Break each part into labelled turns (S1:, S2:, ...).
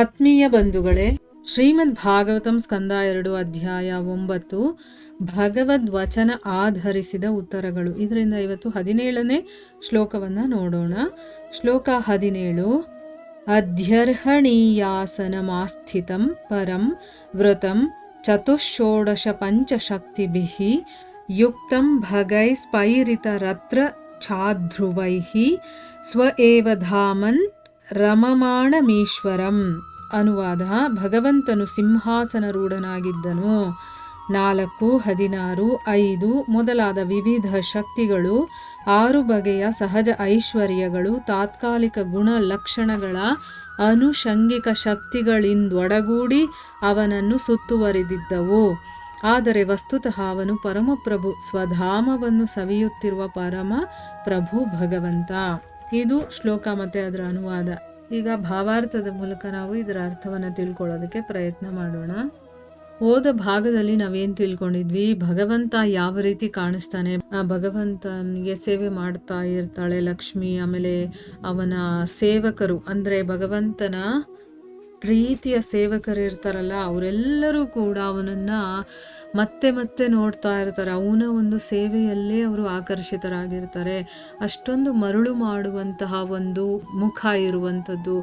S1: ಆತ್ಮೀಯ ಬಂಧುಗಳೇ, ಶ್ರೀಮದ್ ಭಾಗವತಂ ಸ್ಕಂದ 2 ಅಧ್ಯಾಯ 9 ಭಗವದ್ವಚನ ಆಧರಿಸಿದ ಉತ್ತರಗಳು. ಇದರಿಂದ ಇವತ್ತು 17ನೇ ಶ್ಲೋಕವನ್ನು ನೋಡೋಣ. ಶ್ಲೋಕ 17. ಅಧ್ಯರ್ಹಣೀಯಾಸನಮಾಸ್ಥಿತಂ ಪರಂ ವೃತಂ ಚತುಷೋಡಶ ಪಂಚಶಕ್ತಿಭಿಃ ಯುಕ್ತಂ ಭಗೈಸ್ಪೈರಿತರತ್ರ ಛಾಧ್ರುವೈಃ ಸ್ವ ಏವ ಧಾಮನ್ ರಮಮಾಣಮೀಶ್ವರಂ. ಅನುವಾದ: ಭಗವಂತನು ಸಿಂಹಾಸನರೂಢನಾಗಿದ್ದನು. 4, 16, 5 ಮೊದಲಾದ ವಿವಿಧ ಶಕ್ತಿಗಳು, 6 ಬಗೆಯ ಸಹಜ ಐಶ್ವರ್ಯಗಳು, ತಾತ್ಕಾಲಿಕ ಗುಣ ಲಕ್ಷಣಗಳ ಅನುಷಂಗಿಕ ಶಕ್ತಿಗಳಿಂದೊಡಗೂಡಿ ಅವನನ್ನು ಸುತ್ತುವರಿದಿದ್ದವು. ಆದರೆ ವಸ್ತುತಃ ಅವನು ಪರಮಪ್ರಭು, ಸ್ವಧಾಮವನ್ನು ಸವಿಯುತ್ತಿರುವ ಪರಮ ಪ್ರಭು ಭಗವಂತ. ಇದು ಶ್ಲೋಕ ಮತ್ತು ಅದರ ಅನುವಾದ. ಈಗ ಭಾವಾರ್ಥದ ಮೂಲಕ ನಾವು ಇದರ ಅರ್ಥವನ್ನು ತಿಳ್ಕೊಳ್ಳೋದಕ್ಕೆ ಪ್ರಯತ್ನ ಮಾಡೋಣ. ಹೋದ ಭಾಗದಲ್ಲಿ ನಾವೇನು ತಿಳ್ಕೊಂಡಿದ್ವಿ? ಭಗವಂತ ಯಾವ ರೀತಿ ಕಾಣಿಸ್ತಾನೆ, ಭಗವಂತನಿಗೆ ಸೇವೆ ಮಾಡ್ತಾ ಇರ್ತಾಳೆ ಲಕ್ಷ್ಮಿ. ಆಮೇಲೆ ಅವನ ಸೇವಕರು, ಅಂದರೆ ಭಗವಂತನ ಪ್ರೀತಿಯ ಸೇವಕರು ಇರ್ತಾರಲ್ಲ, ಅವರೆಲ್ಲರೂ ಕೂಡ ಅವನನ್ನು ಮತ್ತೆ ಮತ್ತೆ ನೋಡ್ತಾ ಇರ್ತಾರೆ. ಅವನ ಒಂದು ಸೇವೆಯಲ್ಲೇ ಅವರು ಆಕರ್ಷಿತರಾಗಿರ್ತಾರೆ. ಅಷ್ಟೊಂದು ಮರುಳು ಮಾಡುವಂತಹ ಒಂದು ಮುಖ ಇರುವಂಥದ್ದು.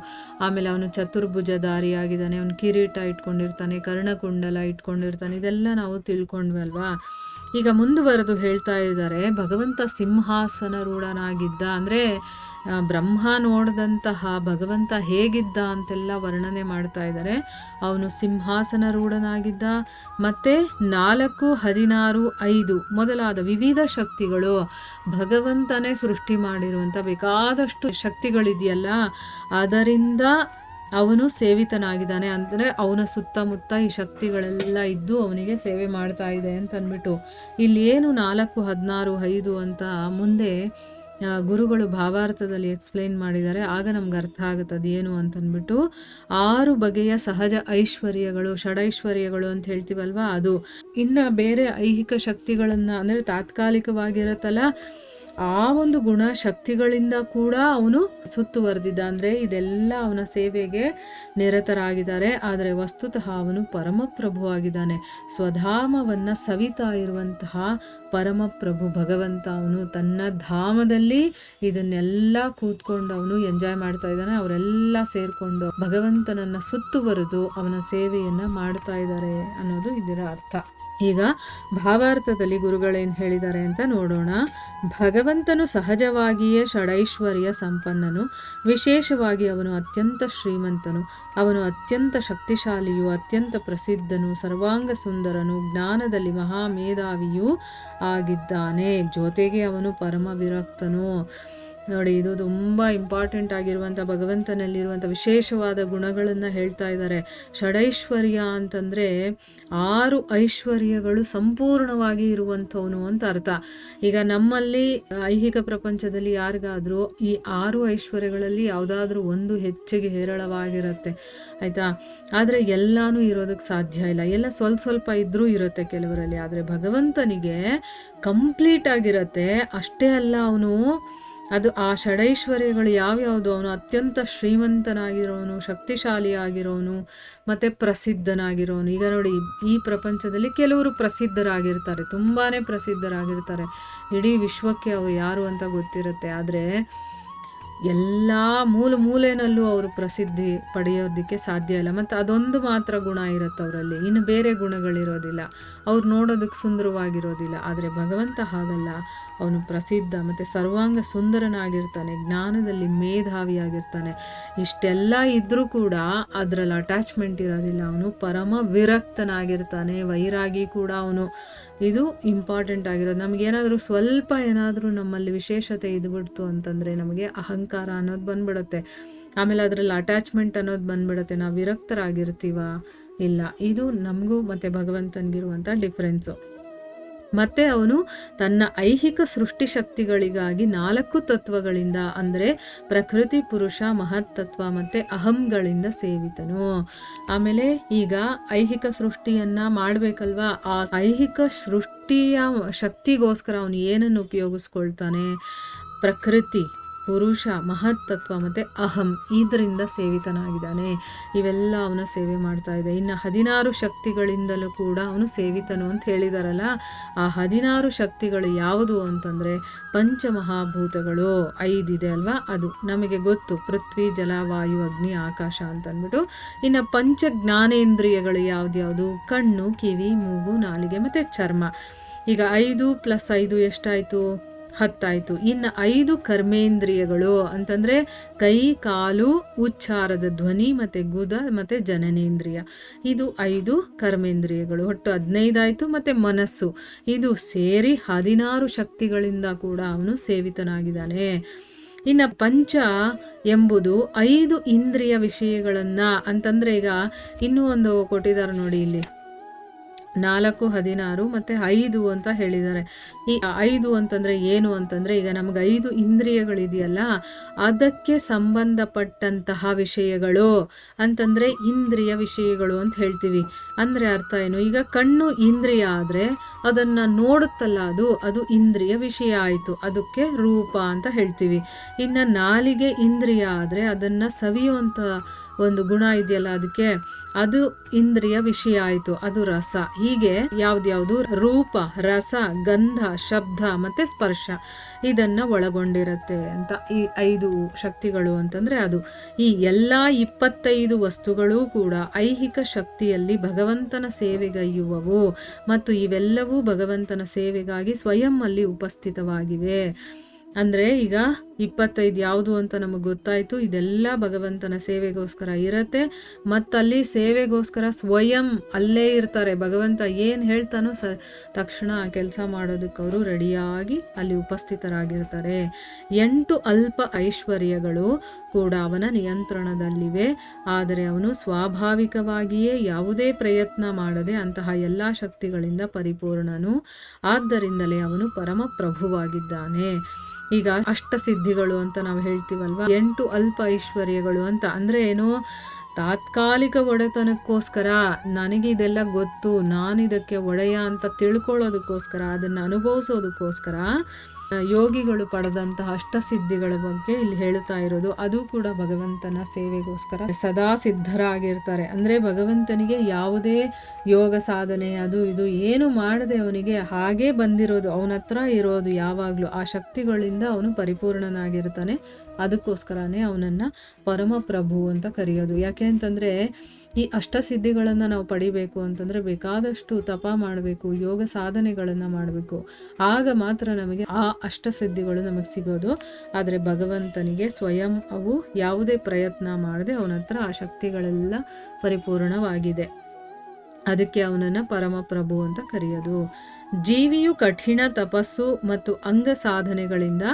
S1: ಆಮೇಲೆ ಅವನು ಚತುರ್ಭುಜಧಾರಿಯಾಗಿದ್ದಾನೆ, ಅವನು ಕಿರೀಟ ಇಟ್ಕೊಂಡಿರ್ತಾನೆ, ಕರ್ಣಕುಂಡಲ ಇಟ್ಕೊಂಡಿರ್ತಾನೆ. ಇದೆಲ್ಲ ನಾವು ತಿಳ್ಕೊಂಡ್ವಿ ಅಲ್ವಾ? ಈಗ ಮುಂದುವರೆದು ಹೇಳ್ತಾ ಇದ್ದಾರೆ, ಭಗವಂತ ಸಿಂಹಾಸನರೂಢನಾಗಿದ್ದ, ಅಂದರೆ ಬ್ರಹ್ಮ ನೋಡಿದಂತಹ ಭಗವಂತ ಹೇಗಿದ್ದ ಅಂತೆಲ್ಲ ವರ್ಣನೆ ಮಾಡ್ತಾ ಇದ್ದಾರೆ. ಅವನು ಸಿಂಹಾಸನರೂಢನಾಗಿದ್ದ. ಮತ್ತು 4, 16, 5 ಮೊದಲಾದ ವಿವಿಧ ಶಕ್ತಿಗಳು, ಭಗವಂತನೇ ಸೃಷ್ಟಿ ಮಾಡಿರುವಂಥ ಬೇಕಾದಷ್ಟು ಶಕ್ತಿಗಳಿದೆಯಲ್ಲ, ಅದರಿಂದ ಅವನು ಸೇವಿತನಾಗಿದ್ದಾನೆ. ಅಂದರೆ ಅವನ ಸುತ್ತಮುತ್ತ ಈ ಶಕ್ತಿಗಳೆಲ್ಲ ಇದ್ದು ಅವನಿಗೆ ಸೇವೆ ಮಾಡ್ತಾ ಇದೆ ಅಂತಂದ್ಬಿಟ್ಟು ಇಲ್ಲಿ ಏನು 4, 16, 5 ಅಂತ ಮುಂದೆ ಗುರುಗಳು ಭಾವಾರ್ಥದಲ್ಲಿ ಎಕ್ಸ್ಪ್ಲೇನ್ ಮಾಡಿದ್ದಾರೆ. ಆಗ ನಮ್ಗೆ ಅರ್ಥ ಆಗುತ್ತದೆ ಏನು ಅಂತಂದ್ಬಿಟ್ಟು. 6 ಬಗೆಯ ಸಹಜ ಐಶ್ವರ್ಯಗಳು, ಷಡೈಶ್ವರ್ಯಗಳು ಅಂತ ಹೇಳ್ತೀವಲ್ವ, ಅದು. ಇನ್ನು ಬೇರೆ ಐಹಿಕ ಶಕ್ತಿಗಳನ್ನು, ಅಂದರೆ ತಾತ್ಕಾಲಿಕವಾಗಿರತ್ತಲ್ಲ, ಆ ಒಂದು ಗುಣ ಶಕ್ತಿಗಳಿಂದ ಕೂಡ ಅವನು ಸುತ್ತುವರೆದಿದ್ದ. ಅಂದರೆ ಇದೆಲ್ಲ ಅವನ ಸೇವೆಗೆ ನಿರತರಾಗಿದ್ದಾರೆ. ಆದರೆ ವಸ್ತುತಃ ಅವನು ಪರಮಪ್ರಭು ಆಗಿದ್ದಾನೆ. ಸ್ವಧಾಮವನ್ನು ಸವಿತಾ ಇರುವಂತಹ ಪರಮಪ್ರಭು ಭಗವಂತ. ಅವನು ತನ್ನ ಧಾಮದಲ್ಲಿ ಇದನ್ನೆಲ್ಲ ಕೂತ್ಕೊಂಡು ಅವನು ಎಂಜಾಯ್ ಮಾಡ್ತಾ ಇದ್ದಾನೆ. ಅವರೆಲ್ಲ ಸೇರಿಕೊಂಡು ಭಗವಂತನನ್ನು ಸುತ್ತುವರೆದು ಅವನ ಸೇವೆಯನ್ನು ಮಾಡ್ತಾ ಇದ್ದಾರೆ ಅನ್ನೋದು ಇದರ ಅರ್ಥ. ಈಗ ಭಾವಾರ್ಥದಲ್ಲಿ ಗುರುಗಳೇನು ಹೇಳಿದ್ದಾರೆ ಅಂತ ನೋಡೋಣ. ಭಗವಂತನು ಸಹಜವಾಗಿಯೇ ಷಡೈಶ್ವರ್ಯ ಸಂಪನ್ನನು. ವಿಶೇಷವಾಗಿ ಅವನು ಅತ್ಯಂತ ಶ್ರೀಮಂತನು. ಅವನು ಅತ್ಯಂತ ಶಕ್ತಿಶಾಲಿಯು, ಅತ್ಯಂತ ಪ್ರಸಿದ್ಧನು, ಸರ್ವಾಂಗ ಸುಂದರನು, ಜ್ಞಾನದಲ್ಲಿ ಮಹಾಮೇಧಾವಿಯೂ ಆಗಿದ್ದಾನೆ. ಜೊತೆಗೆ ಅವನು ಪರಮ ವಿರಕ್ತನು. ನೋಡಿ, ಇದು ತುಂಬ ಇಂಪಾರ್ಟೆಂಟ್ ಆಗಿರುವಂಥ ಭಗವಂತನಲ್ಲಿರುವಂಥ ವಿಶೇಷವಾದ ಗುಣಗಳನ್ನು ಹೇಳ್ತಾ ಇದ್ದಾರೆ. ಷಡೈಶ್ವರ್ಯ ಅಂತಂದರೆ 6 ಐಶ್ವರ್ಯಗಳು ಸಂಪೂರ್ಣವಾಗಿ ಇರುವಂಥವನು ಅಂತ ಅರ್ಥ. ಈಗ ನಮ್ಮಲ್ಲಿ ಐಹಿಕ ಪ್ರಪಂಚದಲ್ಲಿ ಯಾರಿಗಾದರೂ ಈ 6 ಐಶ್ವರ್ಯಗಳಲ್ಲಿ ಯಾವುದಾದ್ರೂ ಒಂದು ಹೆಚ್ಚಿಗೆ ಹೇರಳವಾಗಿರುತ್ತೆ, ಆಯಿತಾ? ಆದರೆ ಎಲ್ಲನೂ ಇರೋದಕ್ಕೆ ಸಾಧ್ಯ ಇಲ್ಲ. ಎಲ್ಲ ಸ್ವಲ್ಪ ಇದ್ದರೂ ಇರುತ್ತೆ ಕೆಲವರಲ್ಲಿ. ಆದರೆ ಭಗವಂತನಿಗೆ ಕಂಪ್ಲೀಟ್ ಆಗಿರುತ್ತೆ. ಅಷ್ಟೇ ಅಲ್ಲ, ಅವನು ಅದು ಆ ಷಡೈಶ್ವರ್ಯಗಳು ಯಾವ್ಯಾವುದು, ಅವನು ಅತ್ಯಂತ ಶ್ರೀಮಂತನಾಗಿರೋನು, ಶಕ್ತಿಶಾಲಿಯಾಗಿರೋನು, ಮತ್ತು ಪ್ರಸಿದ್ಧನಾಗಿರೋನು. ಈಗ ನೋಡಿ, ಈ ಪ್ರಪಂಚದಲ್ಲಿ ಕೆಲವರು ಪ್ರಸಿದ್ಧರಾಗಿರ್ತಾರೆ, ತುಂಬಾ ಪ್ರಸಿದ್ಧರಾಗಿರ್ತಾರೆ. ಇಡೀ ವಿಶ್ವಕ್ಕೆ ಅವರು ಯಾರು ಅಂತ ಗೊತ್ತಿರುತ್ತೆ. ಆದರೆ ಎಲ್ಲ ಮೂಲೆನಲ್ಲೂ ಅವರು ಪ್ರಸಿದ್ಧಿ ಪಡೆಯೋದಕ್ಕೆ ಸಾಧ್ಯ ಇಲ್ಲ. ಮತ್ತು ಅದೊಂದು ಮಾತ್ರ ಗುಣ ಇರುತ್ತೆ ಅವರಲ್ಲಿ, ಇನ್ನು ಬೇರೆ ಗುಣಗಳಿರೋದಿಲ್ಲ. ಅವ್ರು ನೋಡೋದಕ್ಕೆ ಸುಂದರವಾಗಿರೋದಿಲ್ಲ. ಆದರೆ ಭಗವಂತ ಹಾಗಲ್ಲ. ಅವನು ಪ್ರಸಿದ್ಧ ಮತ್ತು ಸರ್ವಾಂಗ ಸುಂದರನಾಗಿರ್ತಾನೆ, ಜ್ಞಾನದಲ್ಲಿ ಮೇಧಾವಿಯಾಗಿರ್ತಾನೆ. ಇಷ್ಟೆಲ್ಲ ಇದ್ದರೂ ಕೂಡ ಅದರಲ್ಲಿ ಅಟ್ಯಾಚ್ಮೆಂಟ್ ಇರೋದಿಲ್ಲ. ಅವನು ಪರಮ ವಿರಕ್ತನಾಗಿರ್ತಾನೆ, ವೈರಾಗಿ ಕೂಡ ಅವನು. ಇದು ಇಂಪಾರ್ಟೆಂಟ್ ಆಗಿರೋದು. ನಮಗೇನಾದರೂ ಸ್ವಲ್ಪ ಏನಾದರೂ ನಮ್ಮಲ್ಲಿ ವಿಶೇಷತೆ ಇದ್ಬಿಡ್ತು ಅಂತಂದರೆ ನಮಗೆ ಅಹಂಕಾರ ಅನ್ನೋದು ಬಂದ್ಬಿಡುತ್ತೆ. ಆಮೇಲೆ ಅದರಲ್ಲಿ ಅಟ್ಯಾಚ್ಮೆಂಟ್ ಅನ್ನೋದು ಬಂದ್ಬಿಡುತ್ತೆ. ನಾವು ವಿರಕ್ತರಾಗಿರ್ತೀವ? ಇಲ್ಲ. ಇದು ನಮಗೂ ಮತ್ತು ಭಗವಂತನಿಗಿರುವಂಥ ಡಿಫ್ರೆನ್ಸು. ಮತ್ತು ಅವನು ತನ್ನ ಐಹಿಕ ಸೃಷ್ಟಿಶಕ್ತಿಗಳಿಗಾಗಿ 4 ತತ್ವಗಳಿಂದ, ಅಂದರೆ ಪ್ರಕೃತಿ, ಪುರುಷ, ಮಹತ್ತತ್ವ ಮತ್ತು ಅಹಂಗಳಿಂದ ಸೇವಿತನು. ಆಮೇಲೆ ಈಗ ಐಹಿಕ ಸೃಷ್ಟಿಯನ್ನು ಮಾಡಬೇಕಲ್ವ, ಆ ಐಹಿಕ ಸೃಷ್ಟಿಯ ಶಕ್ತಿಗೋಸ್ಕರ ಅವನು ಏನನ್ನು ಉಪಯೋಗಿಸ್ಕೊಳ್ತಾನೆ? ಪ್ರಕೃತಿ, ಪುರುಷ, ಮಹತ್ತತ್ವ ಮತ್ತು ಅಹಂ ಇದರಿಂದ ಸೇವಿತನಾಗಿದ್ದಾನೆ. ಇವೆಲ್ಲ ಅವನ ಸೇವೆ ಮಾಡ್ತಾ ಇದೆ. ಇನ್ನು 16 ಶಕ್ತಿಗಳಿಂದಲೂ ಕೂಡ ಅವನು ಸೇವಿತನು ಅಂತ ಹೇಳಿದಾರಲ್ಲ, ಆ 16 ಶಕ್ತಿಗಳು ಯಾವುದು ಅಂತಂದರೆ ಪಂಚಮಹಾಭೂತಗಳು 5 ಇದೆ ಅಲ್ವಾ, ಅದು ನಮಗೆ ಗೊತ್ತು, ಪೃಥ್ವಿ, ಜಲ, ವಾಯು, ಅಗ್ನಿ, ಆಕಾಶ ಅಂತಂದ್ಬಿಟ್ಟು. ಇನ್ನು ಪಂಚ ಜ್ಞಾನೇಂದ್ರಿಯಗಳು ಯಾವ್ದ್ಯಾವುದು? ಕಣ್ಣು, ಕಿವಿ, ಮೂಗು, ನಾಲಿಗೆ ಮತ್ತು ಚರ್ಮ. ಈಗ 5 + 5 ಎಷ್ಟಾಯಿತು? 10 ಆಯಿತು. ಇನ್ನು 5 ಕರ್ಮೇಂದ್ರಿಯಗಳು ಅಂತಂದರೆ ಕೈ, ಕಾಲು, ಉಚ್ಚಾರದ ಧ್ವನಿ ಮತ್ತು ಗುದ ಮತ್ತು ಜನನೇಂದ್ರಿಯ. ಇದು 5 ಕರ್ಮೇಂದ್ರಿಯಗಳು. ಒಟ್ಟು 15 ಆಯಿತು. ಮತ್ತು ಮನಸ್ಸು, ಇದು ಸೇರಿ 16 ಶಕ್ತಿಗಳಿಂದ ಕೂಡ ಅವನು ಸೇವಿತನಾಗಿದ್ದಾನೆ. ಇನ್ನು ಪಂಚ ಎಂಬುದು 5 ಇಂದ್ರಿಯ ವಿಷಯಗಳನ್ನು ಅಂತಂದರೆ, ಈಗ ಇನ್ನೂ ಒಂದು ಕೊಟ್ಟಿದ್ದಾರೆ ನೋಡಿ ಇಲ್ಲಿ, 4, 16 ಮತ್ತು 5 ಅಂತ ಹೇಳಿದ್ದಾರೆ. ಈ 5 ಅಂತಂದರೆ ಏನು ಅಂತಂದರೆ, ಈಗ ನಮಗೆ 5 ಇಂದ್ರಿಯಗಳಿದೆಯಲ್ಲ, ಅದಕ್ಕೆ ಸಂಬಂಧಪಟ್ಟಂತಹ ವಿಷಯಗಳು ಅಂತಂದರೆ ಇಂದ್ರಿಯ ವಿಷಯಗಳು ಅಂತ ಹೇಳ್ತೀವಿ. ಅಂದರೆ ಅರ್ಥ ಏನು? ಈಗ ಕಣ್ಣು ಇಂದ್ರಿಯ ಆದರೆ ಅದನ್ನು ನೋಡುತ್ತಲ್ಲ, ಅದು ಇಂದ್ರಿಯ ವಿಷಯ ಆಯಿತು, ಅದಕ್ಕೆ ರೂಪ ಅಂತ ಹೇಳ್ತೀವಿ. ಇನ್ನು ನಾಲಿಗೆ ಇಂದ್ರಿಯ ಆದರೆ ಅದನ್ನು ಸವಿಯುವಂಥ ಒಂದು ಗುಣ ಇದೆಯಲ್ಲ, ಅದು ಇಂದ್ರಿಯ ವಿಷಯ ಆಯಿತು, ಅದು ರಸ. ಹೀಗೆ ಯಾವ್ದ್ಯಾವುದು ರೂಪ, ರಸ, ಗಂಧ, ಶಬ್ದ ಮತ್ತು ಸ್ಪರ್ಶ ಇದನ್ನು ಒಳಗೊಂಡಿರುತ್ತೆ ಅಂತ ಈ 5 ಶಕ್ತಿಗಳು ಅಂತಂದರೆ ಅದು. ಈ ಎಲ್ಲ 25 ವಸ್ತುಗಳೂ ಕೂಡ ಐಹಿಕ ಶಕ್ತಿಯಲ್ಲಿ ಭಗವಂತನ ಸೇವೆಗೈಯುವವು ಮತ್ತು ಇವೆಲ್ಲವೂ ಭಗವಂತನ ಸೇವೆಗಾಗಿ ಸ್ವಯಂ ಅಲ್ಲಿ ಉಪಸ್ಥಿತವಾಗಿವೆ. ಅಂದರೆ ಈಗ 25 ಯಾವುದು ಅಂತ ನಮಗೆ ಗೊತ್ತಾಯಿತು. ಇದೆಲ್ಲ ಭಗವಂತನ ಸೇವೆಗೋಸ್ಕರ ಇರುತ್ತೆ. ಮತ್ತಲ್ಲಿ ಸೇವೆಗೋಸ್ಕರ ಸ್ವಯಂ ಅಲ್ಲೇ ಇರ್ತಾರೆ. ಭಗವಂತ ಏನು ಹೇಳ್ತಾನೋ ತಕ್ಷಣ ಆ ಕೆಲಸ ಮಾಡೋದಕ್ಕೆ ಅವರು ರೆಡಿಯಾಗಿ ಅಲ್ಲಿ ಉಪಸ್ಥಿತರಾಗಿರ್ತಾರೆ. 8 ಅಲ್ಪ ಐಶ್ವರ್ಯಗಳು ಕೂಡ ಅವನ ನಿಯಂತ್ರಣದಲ್ಲಿವೆ. ಆದರೆ ಅವನು ಸ್ವಾಭಾವಿಕವಾಗಿಯೇ ಯಾವುದೇ ಪ್ರಯತ್ನ ಮಾಡದೆ ಅಂತಹ ಎಲ್ಲ ಶಕ್ತಿಗಳಿಂದ ಪರಿಪೂರ್ಣನು. ಆದ್ದರಿಂದಲೇ ಅವನು ಪರಮ ಪ್ರಭುವಾಗಿದ್ದಾನೆ. ಈಗ ಅಷ್ಟಸಿದ್ಧಿಗಳು ಅಂತ ನಾವು ಹೇಳ್ತೀವಲ್ವ, 8 ಅಲ್ಪ ಐಶ್ವರ್ಯಗಳು ಅಂತ ಅಂದರೆ ಏನು? ತಾತ್ಕಾಲಿಕ ಒಡೆತನಕ್ಕೋಸ್ಕರ, ನನಗೆ ಇದೆಲ್ಲ ಗೊತ್ತು, ನಾನಿದಕ್ಕೆ ಒಡೆಯ ಅಂತ ತಿಳ್ಕೊಳ್ಳೋದಕ್ಕೋಸ್ಕರ, ಅದನ್ನು ಅನುಭವಿಸೋದಕ್ಕೋಸ್ಕರ ಯೋಗಿಗಳು ಪಡೆದಂತಹ ಅಷ್ಟಸಿದ್ಧಿಗಳ ಬಗ್ಗೆ ಇಲ್ಲಿ ಹೇಳ್ತಾ ಇರೋದು. ಅದು ಕೂಡ ಭಗವಂತನ ಸೇವೆಗೋಸ್ಕರ ಸದಾ ಸಿದ್ಧರಾಗಿರ್ತಾರೆ. ಅಂದರೆ ಭಗವಂತನಿಗೆ ಯಾವುದೇ ಯೋಗ ಸಾಧನೆ ಅದು ಇದು ಏನು ಮಾಡದೆ ಅವನಿಗೆ ಹಾಗೇ ಬಂದಿರೋದು, ಅವನ ಹತ್ರ ಇರೋದು ಯಾವಾಗಲೂ ಆ ಶಕ್ತಿಗಳಿಂದ ಅವನು ಪರಿಪೂರ್ಣನಾಗಿರ್ತಾನೆ. ಅದಕ್ಕೋಸ್ಕರನೇ ಅವನನ್ನು ಪರಮ ಪ್ರಭು ಅಂತ ಕರೆಯೋದು. ಯಾಕೆ ಅಂತಂದರೆ ಈ ಅಷ್ಟಸಿದ್ಧಿಗಳನ್ನು ನಾವು ಪಡಿಬೇಕು ಅಂತಂದರೆ ಬೇಕಾದಷ್ಟು ತಪ ಮಾಡಬೇಕು, ಯೋಗ ಸಾಧನೆಗಳನ್ನು ಮಾಡಬೇಕು. ಆಗ ಮಾತ್ರ ನಮಗೆ ಆ ಅಷ್ಟಸಿದ್ಧಿಗಳು ನಮಗೆ ಸಿಗೋದು. ಆದರೆ ಭಗವಂತನಿಗೆ ಸ್ವಯಂ ಅವು ಯಾವುದೇ ಪ್ರಯತ್ನ ಮಾಡದೆ ಅವನ ಹತ್ರ ಆ ಶಕ್ತಿಗಳೆಲ್ಲ ಪರಿಪೂರ್ಣವಾಗಿದೆ. ಅದಕ್ಕೆ ಅವನನ್ನು ಪರಮ ಪ್ರಭು ಅಂತ ಕರೆಯೋದು. ಜೀವಿಯು ಕಠಿಣ ತಪಸ್ಸು ಮತ್ತು ಅಂಗ ಸಾಧನೆಗಳಿಂದ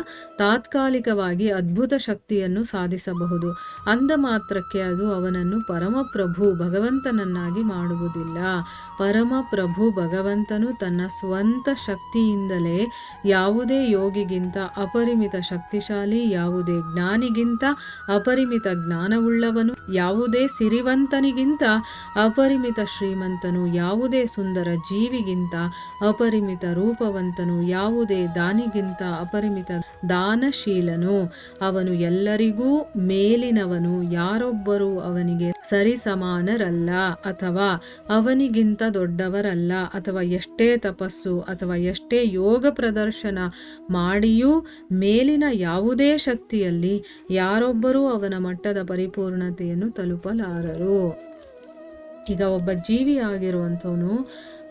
S1: ತಾತ್ಕಾಲಿಕವಾಗಿ ಅದ್ಭುತ ಶಕ್ತಿಯನ್ನು ಸಾಧಿಸಬಹುದು. ಅಂದ ಮಾತ್ರಕ್ಕೆ ಅದು ಅವನನ್ನು ಪರಮಪ್ರಭು ಭಗವಂತನನ್ನಾಗಿ ಮಾಡುವುದಿಲ್ಲ. ಪರಮಪ್ರಭು ಭಗವಂತನು ತನ್ನ ಸ್ವಂತ ಶಕ್ತಿಯಿಂದಲೇ ಯಾವುದೇ ಯೋಗಿಗಿಂತ ಅಪರಿಮಿತ ಶಕ್ತಿಶಾಲಿ, ಯಾವುದೇ ಜ್ಞಾನಿಗಿಂತ ಅಪರಿಮಿತ ಜ್ಞಾನವುಳ್ಳವನು, ಯಾವುದೇ ಸಿರಿವಂತನಿಗಿಂತ ಅಪರಿಮಿತ ಶ್ರೀಮಂತನು, ಯಾವುದೇ ಸುಂದರ ಜೀವಿಗಿಂತ ಅಪರಿಮಿತ ರೂಪವಂತನು, ಯಾವುದೇ ದಾನಿಗಿಂತ ಅಪರಿಮಿತ ದಾನಶೀಲನು. ಅವನು ಎಲ್ಲರಿಗೂ ಮೇಲಿನವನು, ಯಾರೊಬ್ಬರೂ ಅವನಿಗೆ ಸರಿಸಮಾನರಲ್ಲ ಅಥವಾ ಅವನಿಗಿಂತ ದೊಡ್ಡವರಲ್ಲ. ಅಥವಾ ಎಷ್ಟೇ ತಪಸ್ಸು ಅಥವಾ ಎಷ್ಟೇ ಯೋಗ ಪ್ರದರ್ಶನ ಮಾಡಿಯೂ ಮೇಲಿನ ಯಾವುದೇ ಶಕ್ತಿಯಲ್ಲಿ ಯಾರೊಬ್ಬರೂ ಅವನ ಮಟ್ಟದ ಪರಿಪೂರ್ಣತೆಯನ್ನು ತಲುಪಲಾರರು. ಈಗ ಒಬ್ಬ ಜೀವಿ ಆಗಿರುವಂಥವನು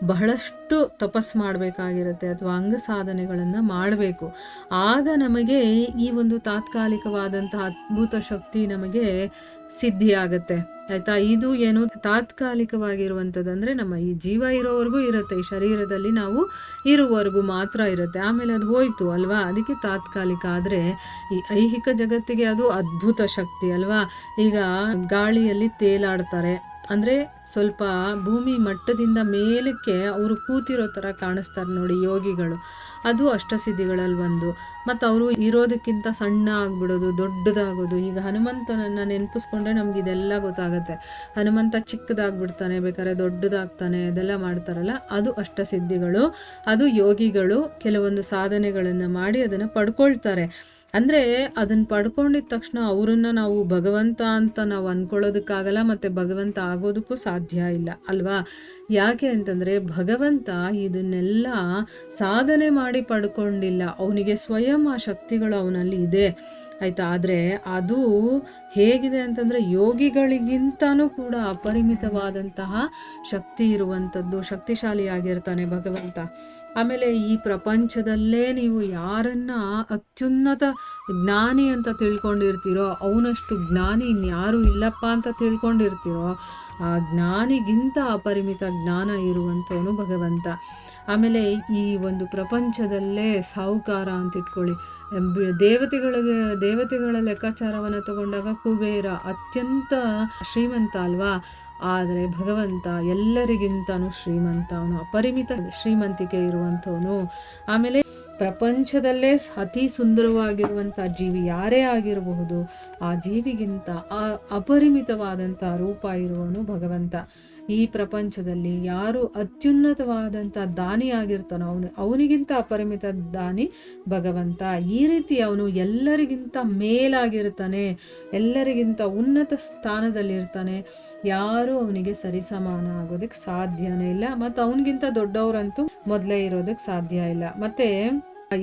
S1: ಬಹಳಷ್ಟು ತಪಸ್ಸು ಮಾಡಬೇಕಾಗಿರುತ್ತೆ ಅಥವಾ ಅಂಗ ಸಾಧನೆಗಳನ್ನು ಮಾಡಬೇಕು. ಆಗ ನಮಗೆ ಈ ಒಂದು ತಾತ್ಕಾಲಿಕವಾದಂತಹ ಅದ್ಭುತ ಶಕ್ತಿ ನಮಗೆ ಸಿದ್ಧಿಯಾಗತ್ತೆ, ಆಯಿತಾ. ಇದು ಏನು ತಾತ್ಕಾಲಿಕವಾಗಿರುವಂಥದ್ದು ಅಂದರೆ ನಮ್ಮ ಈ ಜೀವ ಇರೋವರೆಗೂ ಇರುತ್ತೆ, ಈ ಶರೀರದಲ್ಲಿ ನಾವು ಇರುವವರೆಗೂ ಮಾತ್ರ ಇರುತ್ತೆ, ಆಮೇಲೆ ಅದು ಹೋಯ್ತು ಅಲ್ವಾ. ಅದಕ್ಕೆ ತಾತ್ಕಾಲಿಕ. ಆದರೆ ಈ ಐಹಿಕ ಜಗತ್ತಿಗೆ ಅದು ಅದ್ಭುತ ಶಕ್ತಿ ಅಲ್ವಾ. ಈಗ ಗಾಳಿಯಲ್ಲಿ ತೇಲಾಡ್ತಾರೆ ಅಂದರೆ ಸ್ವಲ್ಪ ಭೂಮಿ ಮಟ್ಟದಿಂದ ಮೇಲಕ್ಕೆ ಅವರು ಕೂತಿರೋ ಥರ ಕಾಣಿಸ್ತಾರೆ ನೋಡಿ ಯೋಗಿಗಳು. ಅದು ಅಷ್ಟಸಿದ್ಧಿಗಳಲ್ಲಿ ಒಂದು. ಮತ್ತು ಅವರು ಇರೋದಕ್ಕಿಂತ ಸಣ್ಣ ಆಗಿಬಿಡೋದು, ದೊಡ್ಡದಾಗೋದು. ಈಗ ಹನುಮಂತನನ್ನು ನೆನಪಿಸ್ಕೊಂಡ್ರೆ ನಮ್ಗೆ ಇದೆಲ್ಲ ಗೊತ್ತಾಗುತ್ತೆ. ಹನುಮಂತ ಚಿಕ್ಕದಾಗ್ಬಿಡ್ತಾನೆ, ಬೇಕಾದ್ರೆ ದೊಡ್ಡದಾಗ್ತಾನೆ, ಅದೆಲ್ಲ ಮಾಡ್ತಾರಲ್ಲ, ಅದು ಅಷ್ಟಸಿದ್ಧಿಗಳು. ಅದು ಯೋಗಿಗಳು ಕೆಲವೊಂದು ಸಾಧನೆಗಳನ್ನು ಮಾಡಿ ಅದನ್ನು ಪಡ್ಕೊಳ್ತಾರೆ. ಅಂದರೆ ಅದನ್ನು ಪಡ್ಕೊಂಡಿದ್ದ ತಕ್ಷಣ ಅವರನ್ನು ನಾವು ಭಗವಂತ ಅಂತ ನಾವು ಅಂದ್ಕೊಳ್ಳೋದಕ್ಕಾಗಲ್ಲ, ಮತ್ತು ಭಗವಂತ ಆಗೋದಕ್ಕೂ ಸಾಧ್ಯ ಇಲ್ಲ ಅಲ್ವಾ. ಯಾಕೆ ಅಂತಂದರೆ ಭಗವಂತ ಇದನ್ನೆಲ್ಲ ಸಾಧನೆ ಮಾಡಿ ಪಡ್ಕೊಂಡಿಲ್ಲ, ಅವನಿಗೆ ಸ್ವಯಂ ಆ ಶಕ್ತಿಗಳು ಅವನಲ್ಲಿ ಇದೆ ಆಯಿತಾ. ಆದರೆ ಅದು ಹೇಗಿದೆ ಅಂತಂದರೆ ಯೋಗಿಗಳಿಗಿಂತನೂ ಕೂಡ ಅಪರಿಮಿತವಾದಂತಹ ಶಕ್ತಿ ಇರುವಂಥದ್ದು, ಶಕ್ತಿಶಾಲಿಯಾಗಿರ್ತಾನೆ ಭಗವಂತ. ಆಮೇಲೆ ಈ ಪ್ರಪಂಚದಲ್ಲೇ ನೀವು ಯಾರನ್ನ ಅತ್ಯುನ್ನತ ಜ್ಞಾನಿ ಅಂತ ತಿಳ್ಕೊಂಡಿರ್ತೀರೋ, ಅವನಷ್ಟು ಜ್ಞಾನಿ ಇನ್ಯಾರೂ ಇಲ್ಲಪ್ಪ ಅಂತ ತಿಳ್ಕೊಂಡಿರ್ತೀರೋ, ಆ ಜ್ಞಾನಿಗಿಂತ ಅಪರಿಮಿತ ಜ್ಞಾನ ಇರುವಂಥವನು ಭಗವಂತ. ಆಮೇಲೆ ಈ ಒಂದು ಪ್ರಪಂಚದಲ್ಲೇ ಸಾಹುಕಾರ ಅಂತ ಇಟ್ಕೊಳ್ಳಿ, ದೇವತೆಗಳ ಲೆಕ್ಕಾಚಾರವನ್ನು ತಗೊಂಡಾಗ ಕುಬೇರ ಅತ್ಯಂತ ಶ್ರೀಮಂತ ಅಲ್ವಾ. ಆದರೆ ಭಗವಂತ ಎಲ್ಲರಿಗಿಂತನೂ ಶ್ರೀಮಂತ, ಅವನು ಅಪರಿಮಿತ ಶ್ರೀಮಂತಿಕೆ ಇರುವಂಥವನು. ಆಮೇಲೆ ಪ್ರಪಂಚದಲ್ಲೇ ಅತಿ ಸುಂದರವಾಗಿರುವಂಥ ಜೀವಿ ಯಾರೇ ಆಗಿರಬಹುದು, ಆ ಜೀವಿಗಿಂತ ಅಪರಿಮಿತವಾದಂಥ ರೂಪ ಇರುವವನು ಭಗವಂತ. ಈ ಪ್ರಪಂಚದಲ್ಲಿ ಯಾರು ಅತ್ಯುನ್ನತವಾದಂಥ ದಾನಿ ಆಗಿರ್ತಾನೋ ಅವನಿಗಿಂತ ಅಪರಿಮಿತ ದಾನಿ ಭಗವಂತ. ಈ ರೀತಿ ಅವನು ಎಲ್ಲರಿಗಿಂತ ಮೇಲಾಗಿರ್ತಾನೆ, ಎಲ್ಲರಿಗಿಂತ ಉನ್ನತ ಸ್ಥಾನದಲ್ಲಿರ್ತಾನೆ. ಯಾರೂ ಅವನಿಗೆ ಸರಿಸಮಾನ ಆಗೋದಕ್ಕೆ ಸಾಧ್ಯನೇ ಇಲ್ಲ, ಮತ್ತು ಅವನಿಗಿಂತ ದೊಡ್ಡವರಂತೂ ಮೊದಲೇ ಇರೋದಕ್ಕೆ ಸಾಧ್ಯ ಇಲ್ಲ. ಮತ್ತು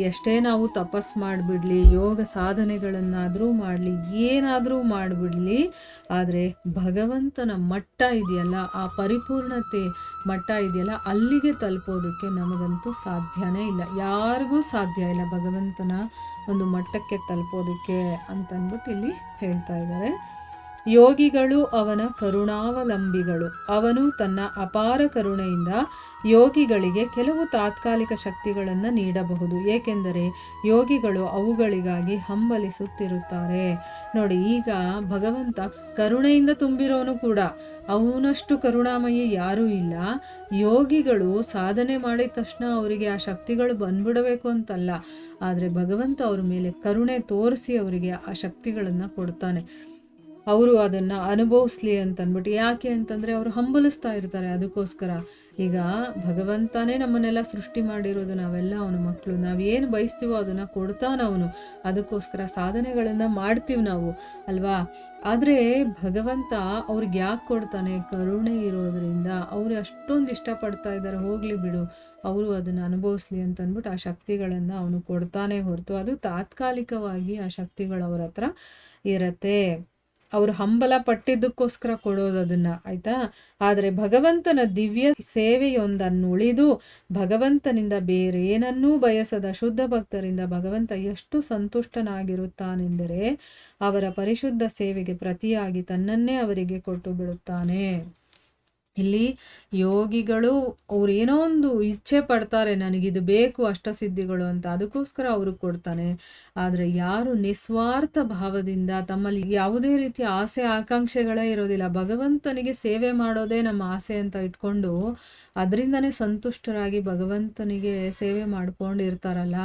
S1: ಎಷ್ಟೇ ನಾವು ತಪಸ್ ಮಾಡಿಬಿಡ್ಲಿ, ಯೋಗ ಸಾಧನೆಗಳನ್ನಾದರೂ ಮಾಡಲಿ, ಏನಾದರೂ ಮಾಡಿಬಿಡ್ಲಿ, ಆದರೆ ಭಗವಂತನ ಮಟ್ಟ ಇದೆಯಲ್ಲ, ಆ ಪರಿಪೂರ್ಣತೆ ಮಟ್ಟ ಇದೆಯಲ್ಲ, ಅಲ್ಲಿಗೆ ತಲುಪೋದಕ್ಕೆ ನಮಗಂತೂ ಸಾಧ್ಯನೇ ಇಲ್ಲ, ಯಾರಿಗೂ ಸಾಧ್ಯ ಇಲ್ಲ ಭಗವಂತನ ಒಂದು ಮಟ್ಟಕ್ಕೆ ತಲುಪೋದಕ್ಕೆ ಅಂತಂದ್ಬಿಟ್ಟು ಇಲ್ಲಿ ಹೇಳ್ತಾ ಇದ್ದಾರೆ. ಯೋಗಿಗಳು ಅವನ ಕರುಣಾವಲಂಬಿಗಳು. ಅವನು ತನ್ನ ಅಪಾರ ಕರುಣೆಯಿಂದ ಯೋಗಿಗಳಿಗೆ ಕೆಲವು ತಾತ್ಕಾಲಿಕ ಶಕ್ತಿಗಳನ್ನು ನೀಡಬಹುದು, ಏಕೆಂದರೆ ಯೋಗಿಗಳು ಅವುಗಳಿಗಾಗಿ ಹಂಬಲಿಸುತ್ತಿರುತ್ತಾರೆ. ನೋಡಿ, ಈಗ ಭಗವಂತ ಕರುಣೆಯಿಂದ ತುಂಬಿರೋನು ಕೂಡ, ಅವನಷ್ಟು ಕರುಣಾಮಯಿ ಯಾರೂ ಇಲ್ಲ. ಯೋಗಿಗಳು ಸಾಧನೆ ಮಾಡಿದ ತಕ್ಷಣ ಅವರಿಗೆ ಆ ಶಕ್ತಿಗಳು ಬಂದ್ಬಿಡಬೇಕು ಅಂತಲ್ಲ, ಆದರೆ ಭಗವಂತ ಅವ್ರ ಮೇಲೆ ಕರುಣೆ ತೋರಿಸಿ ಅವರಿಗೆ ಆ ಶಕ್ತಿಗಳನ್ನು ಕೊಡ್ತಾನೆ, ಅವರು ಅದನ್ನು ಅನುಭವಿಸ್ಲಿ ಅಂತಂದ್ಬಿಟ್ಟು. ಯಾಕೆ ಅಂತಂದರೆ ಅವರು ಹಂಬಲಿಸ್ತಾ ಇರ್ತಾರೆ ಅದಕ್ಕೋಸ್ಕರ. ಈಗ ಭಗವಂತನೇ ನಮ್ಮನ್ನೆಲ್ಲ ಸೃಷ್ಟಿ ಮಾಡಿರೋದು, ನಾವೆಲ್ಲ ಅವನ ಮಕ್ಕಳು, ನಾವೇನು ಬಯಸ್ತೀವೋ ಅದನ್ನು ಕೊಡ್ತಾನವನು, ಅದಕ್ಕೋಸ್ಕರ ಸಾಧನೆಗಳನ್ನು ಮಾಡ್ತೀವಿ ನಾವು ಅಲ್ವಾ. ಆದರೆ ಭಗವಂತ ಅವ್ರಿಗೆ ಯಾಕೆ ಕೊಡ್ತಾನೆ? ಕರುಣೆ ಇರೋದ್ರಿಂದ. ಅವರು ಅಷ್ಟೊಂದು ಇಷ್ಟಪಡ್ತಾ ಇದ್ದಾರೆ, ಹೋಗಲಿ ಬಿಡು, ಅವರು ಅದನ್ನು ಅನುಭವಿಸ್ಲಿ ಅಂತಂದ್ಬಿಟ್ಟು ಆ ಶಕ್ತಿಗಳನ್ನು ಅವನು ಕೊಡ್ತಾನೆ ಹೊರತು ಅದು ತಾತ್ಕಾಲಿಕವಾಗಿ ಆ ಶಕ್ತಿಗಳು ಅವ್ರ ಹತ್ರ ಇರತ್ತೆ. ಅವರು ಹಂಬಲ ಪಟ್ಟಿದ್ದಕ್ಕೋಸ್ಕರ ಕೊಡೋದು ಅದನ್ನು, ಆಯಿತಾ. ಆದರೆ ಭಗವಂತನ ದಿವ್ಯ ಸೇವೆಯೊಂದನ್ನು ಉಳಿದು ಭಗವಂತನಿಂದ ಬೇರೆ ಏನನ್ನೂ ಬಯಸದ ಶುದ್ಧ ಭಕ್ತರಿಂದ ಭಗವಂತ ಎಷ್ಟು ಸಂತುಷ್ಟನಾಗಿರುತ್ತಾನೆಂದರೆ ಅವರ ಪರಿಶುದ್ಧ ಸೇವೆಗೆ ಪ್ರತಿಯಾಗಿ ತನ್ನನ್ನೇ ಅವರಿಗೆ ಕೊಟ್ಟು ಬಿಡುತ್ತಾನೆ. ಇಲ್ಲಿ ಯೋಗಿಗಳು ಅವ್ರು ಏನೋ ಒಂದು ಇಚ್ಛೆ ಪಡ್ತಾರೆ, ನನಗಿದು ಬೇಕು ಅಷ್ಟಸಿದ್ಧಿಗಳು ಅಂತ, ಅದಕ್ಕೋಸ್ಕರ ಅವ್ರಿಗೆ ಕೊಡ್ತಾನೆ. ಆದರೆ ಯಾರು ನಿಸ್ವಾರ್ಥ ಭಾವದಿಂದ ತಮ್ಮಲ್ಲಿ ಯಾವುದೇ ರೀತಿಯ ಆಸೆ ಆಕಾಂಕ್ಷೆಗಳೇ ಇರೋದಿಲ್ಲ, ಭಗವಂತನಿಗೆ ಸೇವೆ ಮಾಡೋದೇ ನಮ್ಮ ಆಸೆ ಅಂತ ಇಟ್ಕೊಂಡು ಅದರಿಂದನೇ ಸಂತುಷ್ಟರಾಗಿ ಭಗವಂತನಿಗೆ ಸೇವೆ ಮಾಡ್ಕೊಂಡಿರ್ತಾರಲ್ಲ,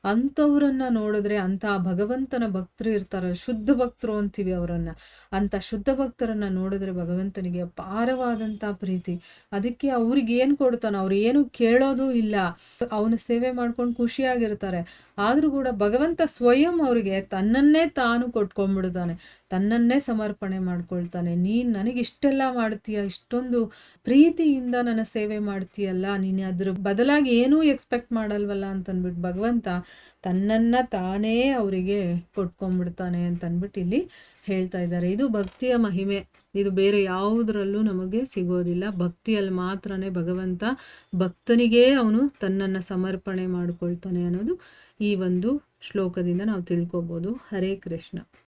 S1: ಅಂಥವ್ರನ್ನ ನೋಡಿದ್ರೆ, ಅಂಥ ಭಗವಂತನ ಭಕ್ತರು ಇರ್ತಾರಲ್ಲ, ಶುದ್ಧ ಭಕ್ತರು ಅಂತೀವಿ ಅವರನ್ನು, ಅಂಥ ಶುದ್ಧ ಭಕ್ತರನ್ನು ನೋಡಿದ್ರೆ ಭಗವಂತನಿಗೆ ಅಪಾರವಾದಂಥ ಪ್ರೀತಿ. ಅದಕ್ಕೆ ಅವ್ರಿಗೆ ಏನು ಕೊಡ್ತಾನೆ, ಅವ್ರು ಏನು ಕೇಳೋದು ಇಲ್ಲ, ಅವನ ಸೇವೆ ಮಾಡ್ಕೊಂಡು ಖುಷಿಯಾಗಿರ್ತಾರೆ. ಆದರೂ ಕೂಡ ಭಗವಂತ ಸ್ವಯಂ ಅವರಿಗೆ ತನ್ನನ್ನೇ ತಾನು ಕೊಟ್ಕೊಂಡ್ಬಿಡ್ತಾನೆ, ತನ್ನನ್ನೇ ಸಮರ್ಪಣೆ ಮಾಡ್ಕೊಳ್ತಾನೆ. ನೀನು ನನಗೆ ಇಷ್ಟೆಲ್ಲ ಮಾಡ್ತೀಯ, ಇಷ್ಟೊಂದು ಪ್ರೀತಿಯಿಂದ ನನ್ನ ಸೇವೆ ಮಾಡ್ತೀಯಲ್ಲ, ನೀನು ಅದ್ರ ಬದಲಾಗಿ ಏನೂ ಎಕ್ಸ್ಪೆಕ್ಟ್ ಮಾಡಲ್ವಲ್ಲ ಅಂತಂದ್ಬಿಟ್ಟು ಭಗವಂತ ತನ್ನನ್ನು ತಾನೇ ಅವರಿಗೆ ಕೊಟ್ಕೊಂಡ್ಬಿಡ್ತಾನೆ ಅಂತಂದ್ಬಿಟ್ಟು ಇಲ್ಲಿ ಹೇಳ್ತಾ ಇದ್ದಾರೆ. ಇದು ಭಕ್ತಿಯ ಮಹಿಮೆ, ಇದು ಬೇರೆ ಯಾವುದರಲ್ಲೂ ನಮಗೆ ಸಿಗೋದಿಲ್ಲ. ಭಕ್ತಿಯಲ್ಲಿ ಮಾತ್ರನೇ ಭಗವಂತ ಭಕ್ತನಿಗೇ ಅವನು ತನ್ನನ್ನು ಸಮರ್ಪಣೆ ಮಾಡ್ಕೊಳ್ತಾನೆ ಅನ್ನೋದು ಈ ಒಂದು ಶ್ಲೋಕದಿಂದ ನಾವು ತಿಳ್ಕೊಬೋದು. ಹರೇ ಕೃಷ್ಣ.